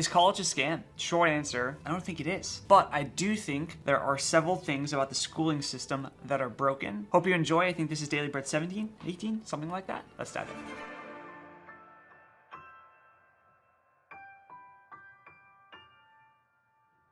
Is college a scam? Short answer, I don't think it is. But I do think there are several things about the schooling system that are broken. Hope you enjoy. I think this is Daily Bread 17, 18, something like that. Let's dive in.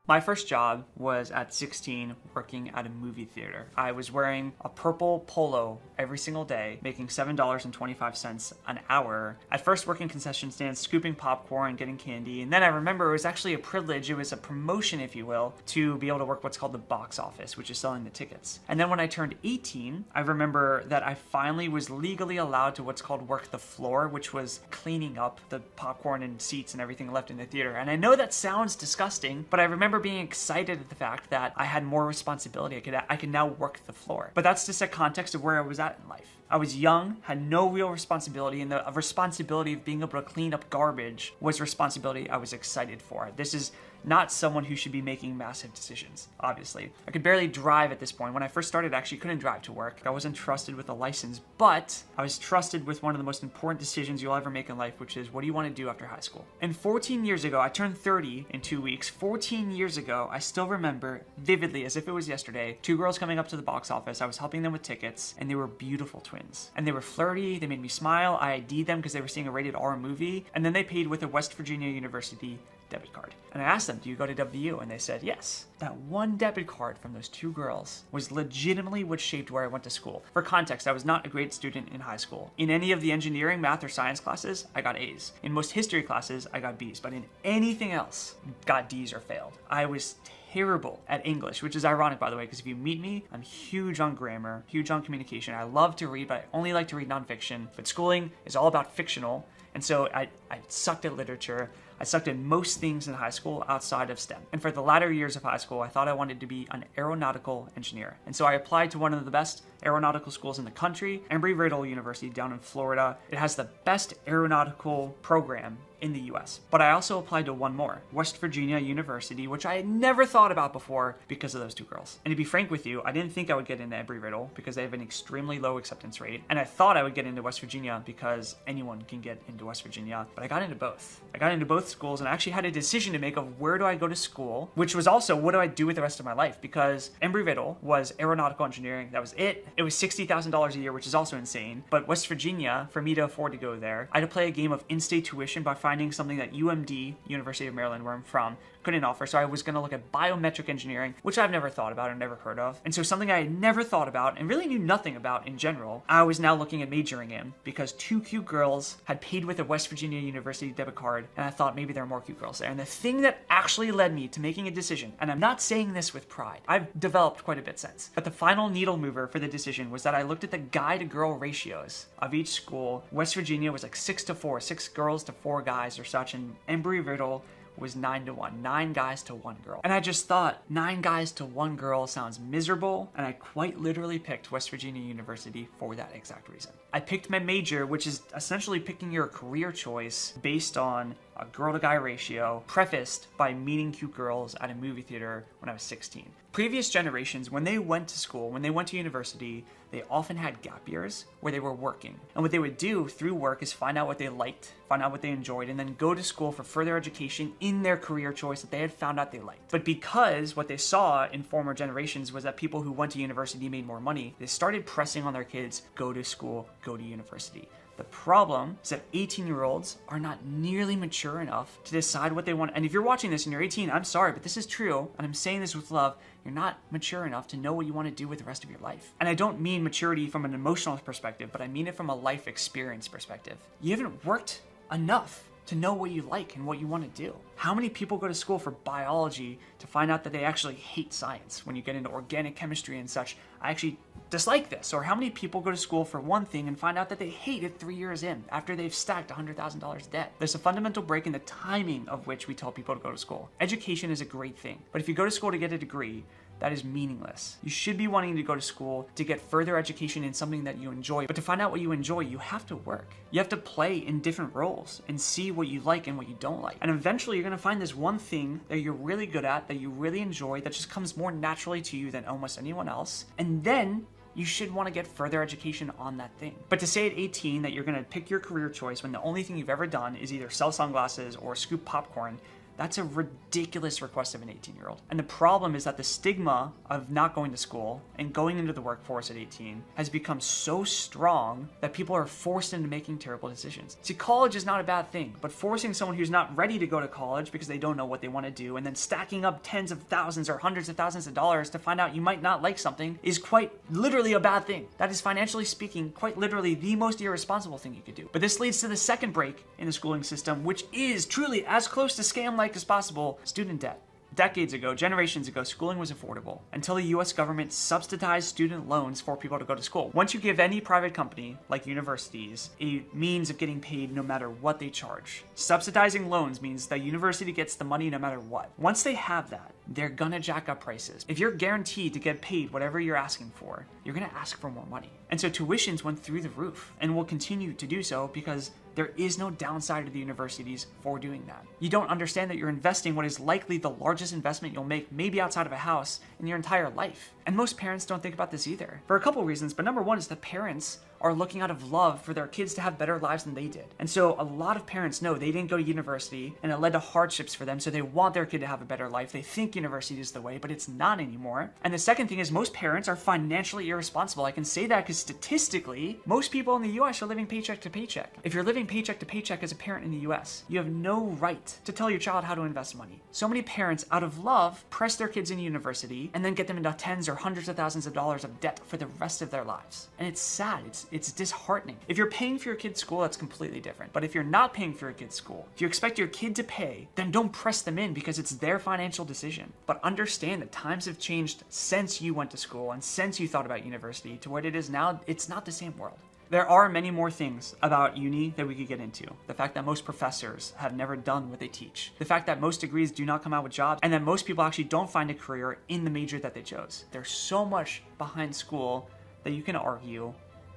My first job was at 16 working at a movie theater. I was wearing a purple polo every single day, making $7.25 an hour. At first working concession stands, scooping popcorn, getting candy, and then I remember it was actually a privilege, it was a promotion if you will, to be able to work what's called the box office, which is selling the tickets. And then when I turned 18, I remember that I finally was legally allowed to what's called work the floor, which was cleaning up the popcorn and seats and everything left in the theater. And I know that sounds disgusting, but I remember being excited at the fact that I had more responsibility. I could now work the floor. But that's just a context of where I was at in life. I was young, had no real responsibility, and the responsibility of being able to clean up garbage was responsibility I was excited for. This is not someone who should be making massive decisions, obviously. I could barely drive at this point. When I first started, I actually couldn't drive to work. I wasn't trusted with a license, but I was trusted with one of the most important decisions you'll ever make in life, which is what do you want to do after high school? And 14 years ago, I turned 30 in 2 weeks. 14 years ago, I still remember vividly, as if it was yesterday, two girls coming up to the box office. I was helping them with tickets, and they were beautiful twins. And they were flirty, they made me smile. I ID'd them because they were seeing a rated R movie, and then they paid with a West Virginia University debit card. And I asked them, do you go to WU? And they said, yes. That one debit card from those two girls was legitimately what shaped where I went to school. For context, I was not a great student in high school. In any of the engineering, math, or science classes, I got A's. In most history classes, I got B's. But in anything else, got D's or failed. I was terrible at English, which is ironic, by the way, because if you meet me, I'm huge on grammar, huge on communication. I love to read, but I only like to read nonfiction. But schooling is all about fictional. And so I sucked at literature. I sucked at most things in high school outside of STEM. And for the latter years of high school, I thought I wanted to be an aeronautical engineer. And so I applied to one of the best aeronautical schools in the country, Embry-Riddle University down in Florida. It has the best aeronautical program in the US. But I also applied to one more, West Virginia University, which I had never thought about before because of those two girls. And to be frank with you, I didn't think I would get into Embry-Riddle because they have an extremely low acceptance rate. And I thought I would get into West Virginia because anyone can get into West Virginia, but I got into both. I got into both schools and I actually had a decision to make of where do I go to school, which was also what do I do with the rest of my life, because Embry-Riddle was aeronautical engineering, that was it. It was $60,000 a year, which is also insane. But West Virginia, for me to afford to go there, I had to play a game of in-state tuition by finding something that UMD, University of Maryland, where I'm from, couldn't offer. So I was going to look at biometric engineering, which I've never thought about or never heard of. And so something I had never thought about and really knew nothing about in general, I was now looking at majoring in because two cute girls had paid with a West Virginia University debit card, and I thought maybe there are more cute girls there. And the thing that actually led me to making a decision, and I'm not saying this with pride, I've developed quite a bit since, but the final needle mover for the decision was that I looked at the guy to girl ratios of each school. West Virginia was like 6-4, 6 girls to 4 guys or such, and Embry-Riddle was 9-1, 9 guys to 1 girl. And I just thought 9 guys to 1 girl sounds miserable, and I quite literally picked West Virginia University for that exact reason. I picked my major, which is essentially picking your career choice based on a girl-to-guy ratio, prefaced by meeting cute girls at a movie theater when I was 16. Previous generations, when they went to school, when they went to university, they often had gap years where they were working. And what they would do through work is find out what they liked, find out what they enjoyed, and then go to school for further education in their career choice that they had found out they liked. But because what they saw in former generations was that people who went to university made more money, they started pressing on their kids, go to school, go to university. The problem is that 18-year-olds are not nearly mature enough to decide what they want. And if you're watching this and you're 18, I'm sorry, but this is true, and I'm saying this with love. You're not mature enough to know what you want to do with the rest of your life. And I don't mean maturity from an emotional perspective, but I mean it from a life experience perspective. You haven't worked enough to know what you like and what you want to do. How many people go to school for biology to find out that they actually hate science? When you get into organic chemistry and such, I actually dislike this. Or how many people go to school for one thing and find out that they hate it 3 years in after they've stacked $100,000 debt? There's a fundamental break in the timing of which we tell people to go to school. Education is a great thing, but if you go to school to get a degree, that is meaningless. You should be wanting to go to school to get further education in something that you enjoy. But to find out what you enjoy, you have to work. You have to play in different roles and see what you like and what you don't like. And eventually you're gonna find this one thing that you're really good at, that you really enjoy, that just comes more naturally to you than almost anyone else. And then you should want to get further education on that thing. But to say at 18 that you're gonna pick your career choice when the only thing you've ever done is either sell sunglasses or scoop popcorn, That's a ridiculous request of an 18-year-old. And the problem is that the stigma of not going to school and going into the workforce at 18 has become so strong that people are forced into making terrible decisions. See, college is not a bad thing, but forcing someone who's not ready to go to college because they don't know what they want to do and then stacking up tens of thousands or hundreds of thousands of dollars to find out you might not like something is quite literally a bad thing. That is, financially speaking, quite literally the most irresponsible thing you could do. But this leads to the second break in the schooling system, which is truly as close to scam-like as possible: student debt. Decades ago, generations ago, schooling was affordable until the US government subsidized student loans for people to go to school. Once you give any private company, like universities, a means of getting paid no matter what they charge, subsidizing loans means the university gets the money no matter what. Once they have that, they're gonna jack up prices. If you're guaranteed to get paid whatever you're asking for, you're gonna ask for more money. And so tuitions went through the roof and will continue to do so because there is no downside to the universities for doing that. You don't understand that you're investing what is likely the largest investment you'll make, maybe outside of a house, in your entire life. And most parents don't think about this either, for a couple reasons, but number one is that parents are looking out of love for their kids to have better lives than they did. And so a lot of parents know they didn't go to university and it led to hardships for them, so they want their kid to have a better life. They think university is the way, but it's not anymore. And the second thing is most parents are financially irresponsible. I can say that because statistically, most people in the US are living paycheck to paycheck. If you're living paycheck to paycheck as a parent in the US, you have no right to tell your child how to invest money. So many parents, out of love, press their kids into university and then get them into tens or hundreds of thousands of dollars of debt for the rest of their lives. And it's sad. It's disheartening. If you're paying for your kid's school, that's completely different. But if you're not paying for your kid's school, if you expect your kid to pay, then don't press them in because it's their financial decision. But understand that times have changed since you went to school and since you thought about university to what it is now. It's not the same world. There are many more things about uni that we could get into. The fact that most professors have never done what they teach. The fact that most degrees do not come out with jobs, and that most people actually don't find a career in the major that they chose. There's so much behind school that you can argue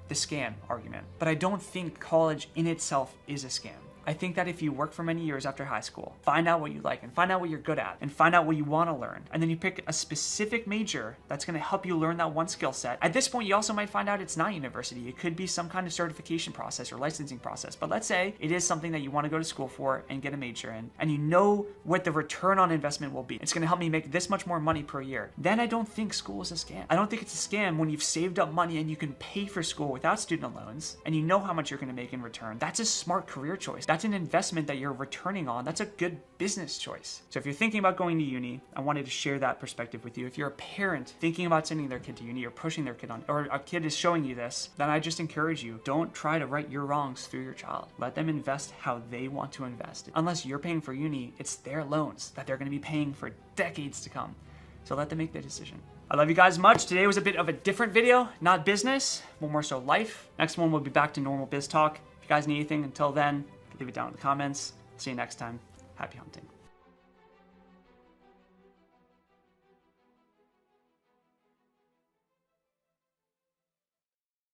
the scam argument. But I don't think college in itself is a scam. I think that if you work for many years after high school, find out what you like and find out what you're good at and find out what you want to learn, and then you pick a specific major that's going to help you learn that one skill set. At this point, you also might find out it's not university. It could be some kind of certification process or licensing process. But let's say it is something that you want to go to school for and get a major in, and you know what the return on investment will be. It's going to help me make this much more money per year. Then I don't think school is a scam. I don't think it's a scam when you've saved up money and you can pay for school without student loans and you know how much you're going to make in return. That's a smart career choice. That's an investment that you're returning on. That's a good business choice. So if you're thinking about going to uni, I wanted to share that perspective with you. If you're a parent thinking about sending their kid to uni or pushing their kid on, or a kid is showing you this, then I just encourage you, don't try to right your wrongs through your child. Let them invest how they want to invest. Unless you're paying for uni, it's their loans that they're going to be paying for decades to come. So let them make the decision. I love you guys much. Today was a bit of a different video, not business, but more so life. Next one will be back to normal biz talk. If you guys need anything until then, leave it down in the comments. See you next time. Happy hunting.